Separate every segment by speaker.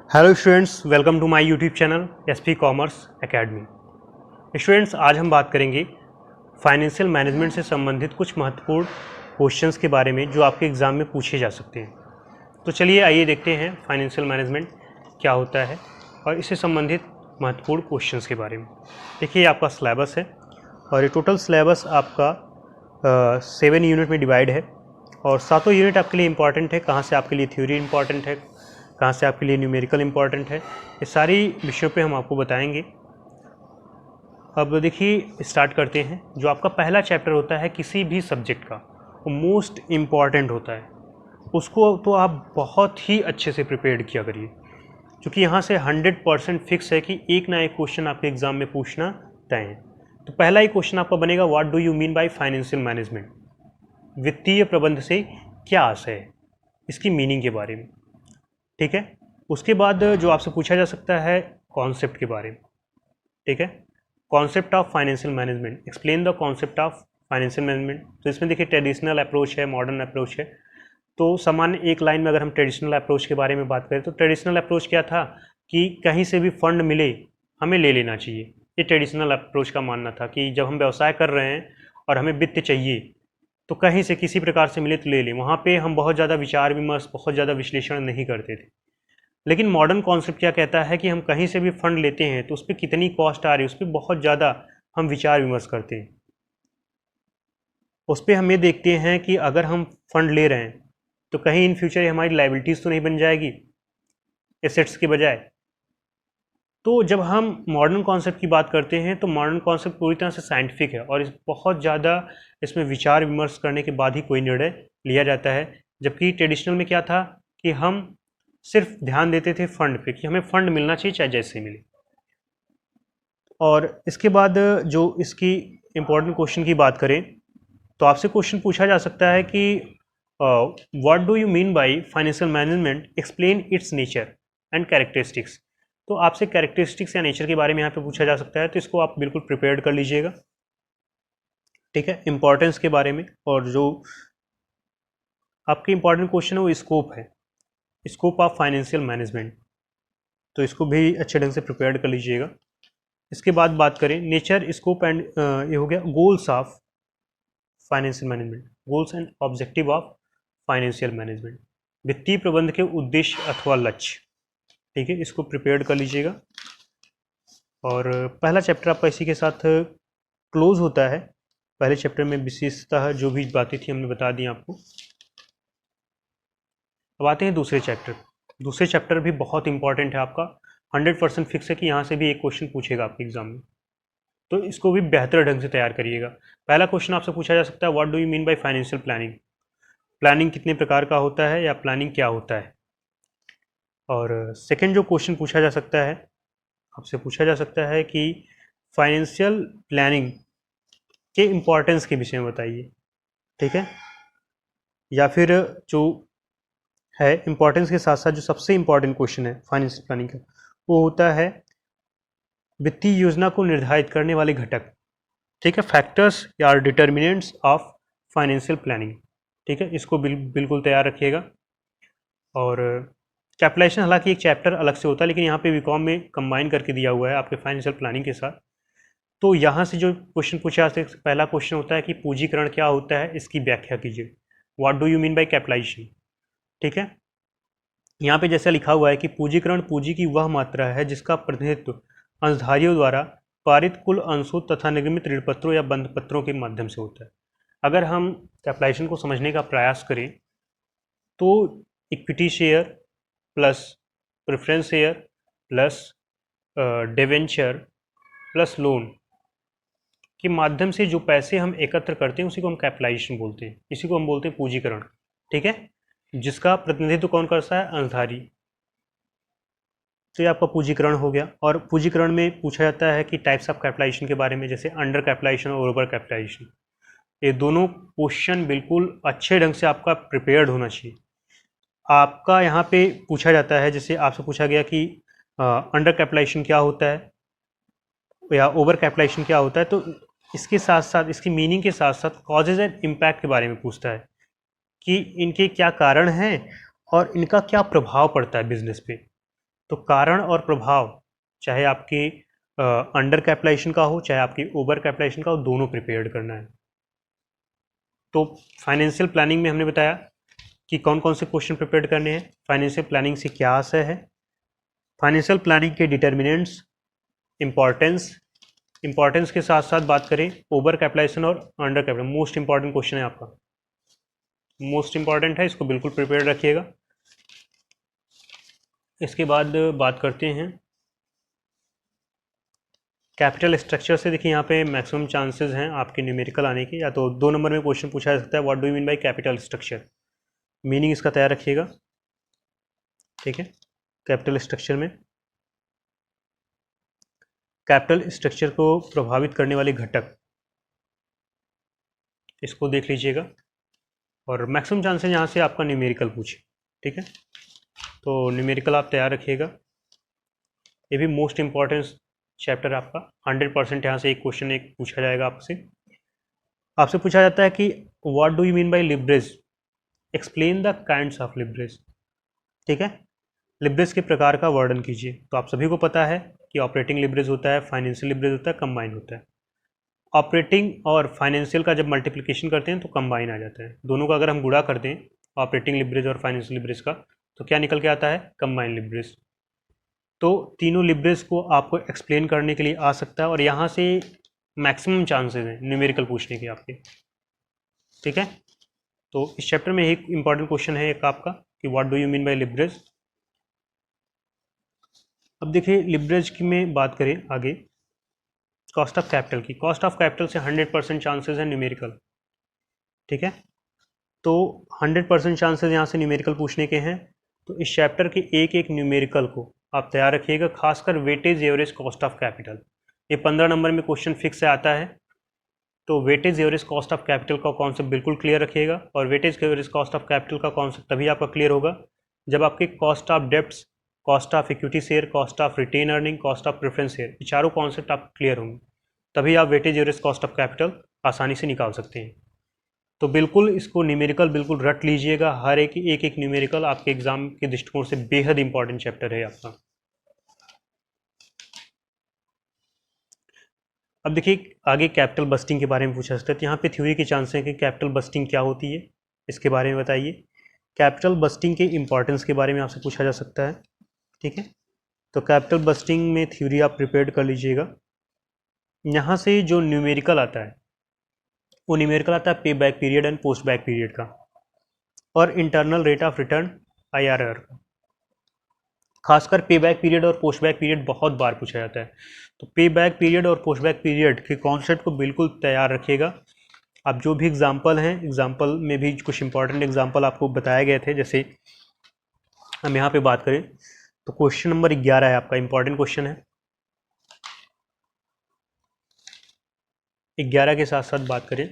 Speaker 1: Hello students, welcome to my YouTube channel SP commerce academy. Students, आज हम बात करेंगे फाइनेंशियल मैनेजमेंट से संबंधित कुछ महत्वपूर्ण क्वेश्चंस के बारे में जो आपके एग्ज़ाम में पूछे जा सकते हैं। तो चलिए आइए देखते हैं फाइनेंशियल मैनेजमेंट क्या होता है और इससे संबंधित महत्वपूर्ण क्वेश्चंस के बारे में। देखिए, आपका सिलेबस है और ये टोटल सिलेबस आपका 7 यूनिट में डिवाइड है और सातों यूनिट आपके लिए इंपॉर्टेंट है। कहाँ से आपके लिए थ्योरी इंपॉर्टेंट है, कहाँ से आपके लिए न्यूमेरिकल इंपॉर्टेंट है, ये सारी विषयों पे हम आपको बताएंगे। अब देखिए, स्टार्ट करते हैं। जो आपका पहला चैप्टर होता है किसी भी सब्जेक्ट का, वो मोस्ट इम्पॉर्टेंट होता है। उसको तो आप बहुत ही अच्छे से प्रिपेयर किया करिए, क्योंकि यहाँ से 100% फिक्स है कि एक ना एक क्वेश्चन आपके एग्जाम में पूछना तय है। तो पहला ही क्वेश्चन आपका बनेगा, what do you mean by financial management? वित्तीय प्रबंध से क्या आशय है, इसकी मीनिंग के बारे में। ठीक है। उसके बाद जो आपसे पूछा जा सकता है कॉन्सेप्ट के बारे में। ठीक है, concept of financial management, explain the concept of financial management. तो इसमें देखिए, ट्रेडिशनल अप्रोच है, मॉडर्न अप्रोच है। तो सामान्य एक लाइन में अगर हम ट्रेडिशनल अप्रोच के बारे में बात करें तो ट्रेडिशनल अप्रोच क्या था कि कहीं से भी फंड मिले हमें ले लेना चाहिए। ये ट्रेडिशनल अप्रोच का मानना था कि जब हम व्यवसाय कर रहे हैं और हमें वित्त चाहिए तो कहीं से किसी प्रकार से मिले तो ले लें। वहाँ पे हम बहुत ज़्यादा विचार विमर्श, बहुत ज़्यादा विश्लेषण नहीं करते थे। लेकिन मॉडर्न कॉन्सेप्ट क्या कहता है कि हम कहीं से भी फंड लेते हैं तो उस पर कितनी कॉस्ट आ रही है, उस पर बहुत ज़्यादा हम विचार विमर्श करते हैं। उस पर हम ये देखते हैं कि अगर हम फंड ले रहे हैं तो कहीं इन फ्यूचर हमारी लाइबिलिटीज़ तो नहीं बन जाएगी एसेट्स के बजाय। तो जब हम मॉडर्न कॉन्सेप्ट की बात करते हैं तो मॉडर्न कॉन्सेप्ट पूरी तरह से साइंटिफिक है और इस बहुत ज़्यादा इसमें विचार विमर्श करने के बाद ही कोई निर्णय लिया जाता है। जबकि ट्रेडिशनल में क्या था कि हम सिर्फ ध्यान देते थे फंड पे कि हमें फंड मिलना चाहिए चाहे जैसे मिले। और इसके बाद जो इसकी इम्पोर्टेंट क्वेश्चन की बात करें तो आपसे क्वेश्चन पूछा जा सकता है कि what do you mean by financial management, explain it's nature and characteristics. तो आपसे कैरेक्टरिस्टिक्स या नेचर के बारे में यहाँ पे पूछा जा सकता है, तो इसको आप बिल्कुल प्रिपेयर्ड कर लीजिएगा। ठीक है, इंपॉर्टेंस के बारे में। और जो आपके इंपॉर्टेंट क्वेश्चन है वो स्कोप है, स्कोप ऑफ फाइनेंशियल मैनेजमेंट, तो इसको भी अच्छे ढंग से प्रिपेयर्ड कर लीजिएगा। इसके बाद बात करें नेचर, स्कोप एंड ये हो गया goals of financial management, goals and objective of financial management, वित्तीय प्रबंध के उद्देश्य अथवा लक्ष्य। ठीक है, इसको प्रिपेयर्ड कर लीजिएगा। और पहला चैप्टर आपका इसी के साथ क्लोज होता है। पहले चैप्टर में विशेषतः जो भी बातें थी हमने बता दी आपको। अब आते हैं दूसरे चैप्टर। दूसरे चैप्टर भी बहुत इंपॉर्टेंट है आपका, 100% फिक्स है कि यहाँ से भी एक क्वेश्चन पूछेगा आपके एग्जाम में, तो इसको भी बेहतर ढंग से तैयार करिएगा। पहला क्वेश्चन आपसे पूछा जा सकता है, what do you mean by financial planning? Planning कितने प्रकार का होता है या प्लानिंग क्या होता है? और सेकंड जो क्वेश्चन पूछा जा सकता है, आपसे पूछा जा सकता है कि फाइनेंशियल प्लानिंग के इम्पोर्टेंस के विषय में बताइए। ठीक है, या फिर जो है इम्पोर्टेंस के साथ साथ जो सबसे इम्पोर्टेंट क्वेश्चन है फाइनेंशियल प्लानिंग का, वो होता है वित्तीय योजना को निर्धारित करने वाले घटक। ठीक है, फैक्टर्स या डिटर्मिनेंट्स ऑफ फाइनेंशियल प्लानिंग। ठीक है, इसको बिल्कुल तैयार रखिएगा। और कैपिटलाइजेशन हालांकि एक चैप्टर अलग से होता है, लेकिन यहाँ पे बीकॉम में कंबाइन करके दिया हुआ है आपके फाइनेंशियल प्लानिंग के साथ। तो यहाँ से जो क्वेश्चन पूछा जाता है, पहला क्वेश्चन होता है कि पूंजीकरण क्या होता है, इसकी व्याख्या कीजिए। What do you mean by capitalization? ठीक है, यहाँ पे जैसा लिखा हुआ है कि पूंजीकरण पूंजी की वह मात्रा है जिसका प्रतिनिधित्व अंशधारियों द्वारा पारित कुल अंशों तथा निर्गमित ऋणपत्रों या बंधपत्रों के माध्यम से होता है। अगर हम कैपिटलाइजेशन को समझने का प्रयास करें तो equity share plus preference share plus debenture plus lone के माध्यम से जो पैसे हम एकत्र करते हैं उसी को हम कैपिटलाइजेशन बोलते हैं, इसी को हम बोलते हैं पूंजीकरण। ठीक है, जिसका प्रतिनिधित्व कौन करता है? अंशधारी। तो ये आपका पूंजीकरण हो गया। और पूंजीकरण में पूछा जाता है कि टाइप्स ऑफ कैपिटलाइजेशन के बारे में, जैसे अंडर कैपिटलाइजेशन और ओवर कैपिटलाइजेशन। ये दोनों क्वेश्चन बिल्कुल अच्छे ढंग से आपका प्रिपेयर्ड होना चाहिए। आपका यहाँ पे पूछा जाता है, जैसे आपसे पूछा गया कि अंडर कैपिटलाइजेशन क्या होता है या ओवर कैपिटलाइजेशन क्या होता है, तो इसके साथ साथ, इसकी मीनिंग के साथ साथ कॉजेज एंड इम्पैक्ट के बारे में पूछता है कि इनके क्या कारण हैं और इनका क्या प्रभाव पड़ता है बिजनेस पे। तो कारण और प्रभाव चाहे आपके अंडर कैपिटलाइजेशन का हो चाहे आपकी ओवर कैपिटलाइजेशन का हो, दोनों प्रिपेयर्ड करना है। तो फाइनेंशियल प्लानिंग में हमने बताया कि कौन कौन से क्वेश्चन प्रिपेयर करने हैं, फाइनेंशियल प्लानिंग से क्या आशय है, फाइनेंशियल प्लानिंग के डिटर्मिनेंट्स, इंपॉर्टेंस के साथ साथ बात करें ओवर कैपिटलाइजेशन और under capital, most important question है आपका, मोस्ट इंपॉर्टेंट है, इसको बिल्कुल प्रिपेयर रखिएगा। इसके बाद बात करते हैं कैपिटल स्ट्रक्चर से। देखिए यहाँ पे मैक्सिमम चांसेस हैं आपके न्यूमेरिकल आने के, या तो 2 नंबर में क्वेश्चन पूछा जा सकता है, what do you mean by capital structure, meaning इसका तैयार रखिएगा। ठीक है, कैपिटल स्ट्रक्चर में कैपिटल स्ट्रक्चर को प्रभावित करने वाले घटक, इसको देख लीजिएगा, और मैक्सिमम चांसेस यहाँ से आपका न्यूमेरिकल पूछे। ठीक है, तो न्यूमेरिकल आप तैयार रखिएगा, ये भी मोस्ट इम्पॉर्टेंट चैप्टर आपका। 100% यहाँ से एक क्वेश्चन एक पूछा जाएगा आपसे पूछा जाता है कि what do you mean bye leverage, explain the kinds of leverage. ठीक है, लिवरेज के प्रकार का वर्णन कीजिए। तो आप सभी को पता है कि ऑपरेटिंग लिवरेज होता है, फाइनेंशियल लिवरेज होता है, कंबाइन होता है। ऑपरेटिंग और फाइनेंशियल का जब मल्टीप्लिकेशन करते हैं तो कंबाइन आ जाता है, दोनों का अगर हम गुणा कर दें ऑपरेटिंग लिवरेज और फाइनेंशियल लिवरेज का, तो क्या निकल के आता है, कंबाइन लिवरेज। तो तीनों लिवरेज को आपको एक्सप्लेन करने के लिए आ सकता है, और यहाँ से मैक्सिमम चांसेस हैं न्यूमेरिकल पूछने के आपके। ठीक है, तो इस चैप्टर में एक इंपॉर्टेंट क्वेश्चन है एक आपका कि what do you mean bye leverage. अब देखिए लिवरेज की में बात करें आगे, कॉस्ट ऑफ कैपिटल की, कॉस्ट ऑफ कैपिटल से 100% चांसेस है न्यूमेरिकल। ठीक है, तो 100% चांसेस यहाँ से न्यूमेरिकल पूछने के हैं। तो इस चैप्टर के एक एक न्यूमेरिकल को आप तैयार रखिएगा, खासकर weightage average cost of capital, ये 15 नंबर में क्वेश्चन फिक्स से आता है। तो weightage average cost of capital का कॉन्सेप्ट बिल्कुल क्लियर रखिएगा, और weightage average cost of capital का कॉन्सेप्ट तभी आपका क्लियर होगा जब आपके cost of debts, cost of equity share, cost of retain earning, cost of preference share, ये चारों कॉन्सेप्ट आप क्लियर होंगे, तभी आप weightage average cost of capital आसानी से निकाल सकते हैं। तो बिल्कुल इसको न्यूमेरिकल बिल्कुल रट लीजिएगा, हर एक एक न्यूमेरिकल आपके एग्जाम के दृष्टिकोण से बेहद इंपॉर्टेंट चैप्टर है आपका। अब देखिए आगे कैपिटल बस्टिंग के बारे में पूछा जाता है, तो यहाँ पे थ्योरी के चांस हैं कि कैपिटल बस्टिंग क्या होती है, इसके बारे में बताइए। कैपिटल बस्टिंग के इंपॉर्टेंस के बारे में आपसे पूछा जा सकता है। ठीक है, तो कैपिटल बस्टिंग में थ्योरी आप प्रिपेयर कर लीजिएगा। यहाँ से जो न्यूमेरिकल आता है वो न्यूमेरिकल आता है पे back period and post back period का, और internal rate of return IRR का। खासकर पे बैक पीरियड और पोस्ट बैक पीरियड बहुत बार पूछा जाता है, तो पे बैक पीरियड और पोस्ट बैक पीरियड के कॉन्सेप्ट को बिल्कुल तैयार रखिएगा। अब जो भी एग्जाम्पल हैं, एग्जाम्पल में भी कुछ इंपॉर्टेंट एग्जाम्पल आपको बताए गए थे, जैसे हम यहाँ पे बात करें तो क्वेश्चन नंबर 11 है आपका, इंपॉर्टेंट क्वेश्चन है। 11 के साथ साथ बात करें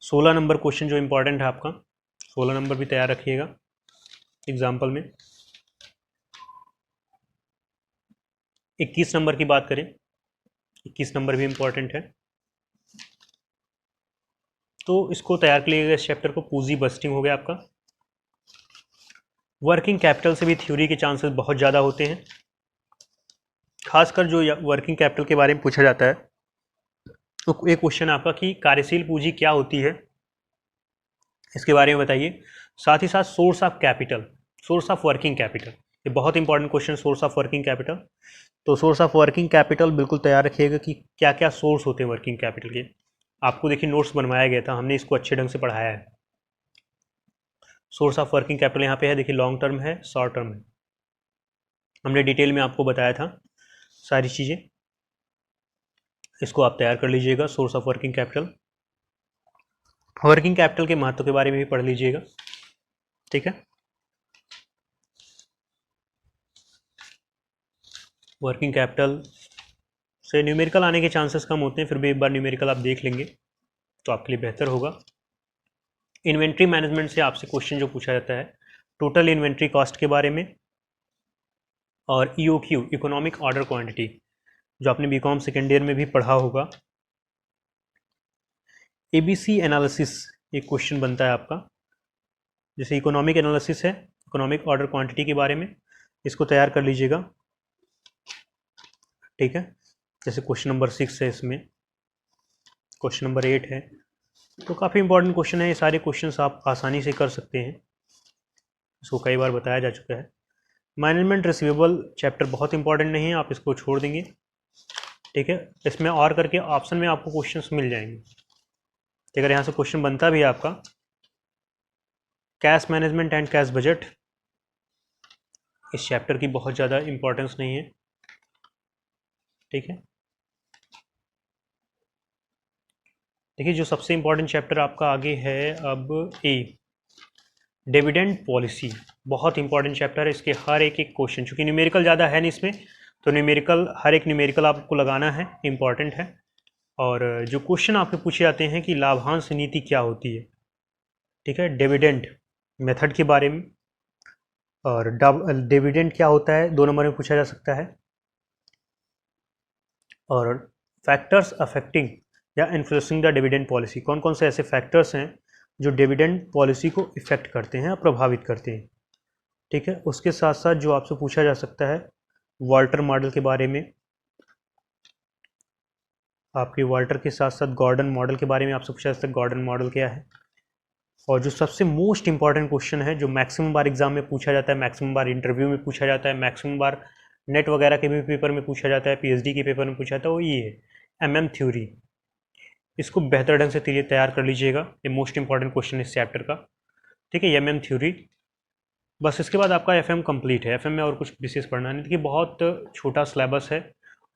Speaker 1: 16 नंबर क्वेश्चन जो इंपॉर्टेंट है आपका, 16 नंबर भी तैयार रखिएगा एग्जाम्पल में। 21 नंबर की बात करें, 21 नंबर भी इंपॉर्टेंट है, तो इसको तैयार कर लीजिएगा। इस चैप्टर को पूंजी बस्टिंग हो गया आपका। वर्किंग कैपिटल से भी थ्योरी के चांसेस बहुत ज़्यादा होते हैं, खासकर जो वर्किंग कैपिटल के बारे में पूछा जाता है। तो एक क्वेश्चन आपका कि कार्यशील पूंजी क्या होती है, इसके बारे में बताइए। साथ ही साथ source of capital, source of working capital, ये बहुत important question, source of working capital. तो सोर्स ऑफ वर्किंग कैपिटल बिल्कुल तैयार रखिएगा कि क्या क्या सोर्स होते हैं वर्किंग कैपिटल के। आपको देखिए नोट्स बनवाया गया था, हमने इसको अच्छे ढंग से पढ़ाया है। सोर्स ऑफ वर्किंग कैपिटल यहाँ पे है, देखिए लॉन्ग टर्म है, शॉर्ट टर्म है, हमने डिटेल में आपको बताया था सारी चीज़ें। इसको आप तैयार कर लीजिएगा, source of working capital. Working capital के महत्व के बारे में भी पढ़ लीजिएगा। ठीक है, वर्किंग कैपिटल से न्यूमेरिकल आने के चांसेस कम होते हैं, फिर भी एक बार न्यूमेरिकल आप देख लेंगे तो आपके लिए बेहतर होगा। इन्वेंट्री मैनेजमेंट से आपसे क्वेश्चन जो पूछा जाता है टोटल इन्वेंट्री कॉस्ट के बारे में, और EOQ इकोनॉमिक ऑर्डर क्वांटिटी जो आपने बीकॉम सेकेंड ईयर में भी पढ़ा होगा। ABC एनालिसिस एक क्वेश्चन बनता है आपका, जैसे इकोनॉमिक एनालिसिस है, इकोनॉमिक ऑर्डर क्वांटिटी के बारे में, इसको तैयार कर लीजिएगा। ठीक है, जैसे क्वेश्चन नंबर 6 है, इसमें क्वेश्चन नंबर 8 है, तो काफ़ी इंपॉर्टेंट क्वेश्चन है। ये सारे क्वेश्चंस आप आसानी से कर सकते हैं, इसको कई बार बताया जा चुका है। मैनेजमेंट रिसीवेबल चैप्टर बहुत इंपॉर्टेंट नहीं है, आप इसको छोड़ देंगे। ठीक है, इसमें और करके ऑप्शन में आपको क्वेश्चंस मिल जाएंगे। अगर यहाँ से क्वेश्चन बनता भी है आपका cash management and cash budget, इस चैप्टर की बहुत ज़्यादा इंपॉर्टेंस नहीं है। ठीक है, देखिए जो सबसे इंपॉर्टेंट चैप्टर आपका आगे है अब ए, डिविडेंड पॉलिसी, बहुत इंपॉर्टेंट चैप्टर है। इसके हर एक क्वेश्चन, चूंकि न्यूमेरिकल ज़्यादा है नहीं इसमें, तो न्यूमेरिकल हर एक न्यूमेरिकल आपको लगाना है, इंपॉर्टेंट है। और जो क्वेश्चन आपके पूछे जाते हैं कि लाभांश नीति क्या होती है, ठीक है, डिविडेंड मेथड के बारे में, और डिविडेंड क्या होता है 2 नंबर में पूछा जा सकता है। और फैक्टर्स अफेक्टिंग या इन्फ्लुएंसिंग द डिविडेंड पॉलिसी, कौन कौन से ऐसे फैक्टर्स हैं जो डिविडेंड पॉलिसी को इफेक्ट करते हैं, प्रभावित करते हैं। ठीक है, उसके साथ साथ जो आपसे पूछा जा सकता है वाल्टर मॉडल के बारे में, आपके वाल्टर के साथ साथ गॉर्डन मॉडल के बारे में आपसे पूछा जा सकता है, गॉर्डन मॉडल क्या है। और जो सबसे मोस्ट इंपॉर्टेंट क्वेश्चन है, जो मैक्सिमम बार एग्जाम में पूछा जाता है, मैक्सिमम बार इंटरव्यू में पूछा जाता है, मैक्सिमम बार नेट वगैरह के भी पेपर में पूछा जाता है, पीएचडी के पेपर में पूछा जाता है, वो ये है एमएम थ्योरी। इसको बेहतर ढंग से तैयार कर लीजिएगा, ये मोस्ट इंपॉर्टेंट क्वेश्चन है इस चैप्टर का। ठीक है, एमएम थ्योरी। बस इसके बाद आपका एफएम कंप्लीट है। एफएम में और कुछ विशेष पढ़ना नहीं, देखिए बहुत छोटा सिलेबस है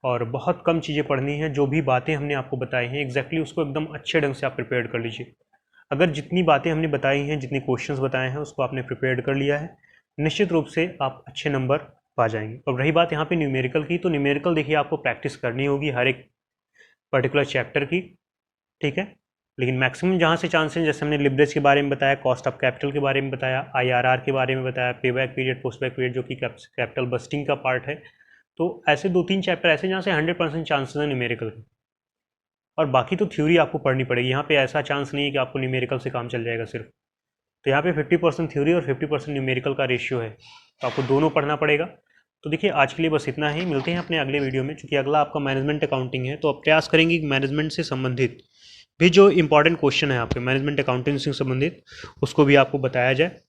Speaker 1: और बहुत कम चीज़ें पढ़नी हैं। जो भी बातें हमने आपको बताई हैं एग्जैक्टली उसको एकदम अच्छे ढंग से आप प्रिपेयर कर लीजिए। अगर जितनी बातें हमने बताई हैं, जितने क्वेश्चंस बताए हैं, उसको आपने प्रिपेयर कर लिया है, निश्चित रूप से आप अच्छे नंबर पा जाएंगे। और रही बात यहाँ पे न्यूमेरिकल की, तो न्यूमेरिकल देखिए आपको प्रैक्टिस करनी होगी हर एक पर्टिकुलर चैप्टर की। ठीक है, लेकिन मैक्सिमम जहाँ से चांसेस, जैसे हमने लिवरेज के बारे में बताया, कॉस्ट ऑफ कैपिटल के बारे में बताया, आईआरआर के बारे में बताया, पेबैक पीरियड, पोस्टबैक पीरियड जो कि कैपिटल बस्टिंग का पार्ट है, तो ऐसे 2-3 चैप्टर ऐसे जहाँ से 100% चांसेस है न्यूमेरिकल के। और बाकी तो थ्योरी आपको पढ़नी पड़ेगी। यहाँ पे ऐसा चांस नहीं है कि आपको न्यूमेरिकल से काम चल जाएगा सिर्फ। तो यहाँ पे 50% थ्योरी और 50% न्यूमेरिकल का रेशियो है, तो आपको दोनों पढ़ना पड़ेगा। तो देखिए आज के लिए बस इतना ही, मिलते हैं अपने अगले वीडियो में। चूँकि अगला आपका मैनेजमेंट अकाउंटिंग है, तो आप प्रयास करेंगे कि मैनेजमेंट से संबंधित भी जो इंपॉर्टेंट क्वेश्चन है आपके मैनेजमेंट अकाउंटिंग से संबंधित, उसको भी आपको बताया जाए।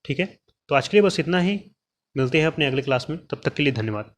Speaker 1: ठीक है, तो आज के लिए बस इतना ही, मिलते हैं अपने अगले क्लास में, तब तक के लिए धन्यवाद।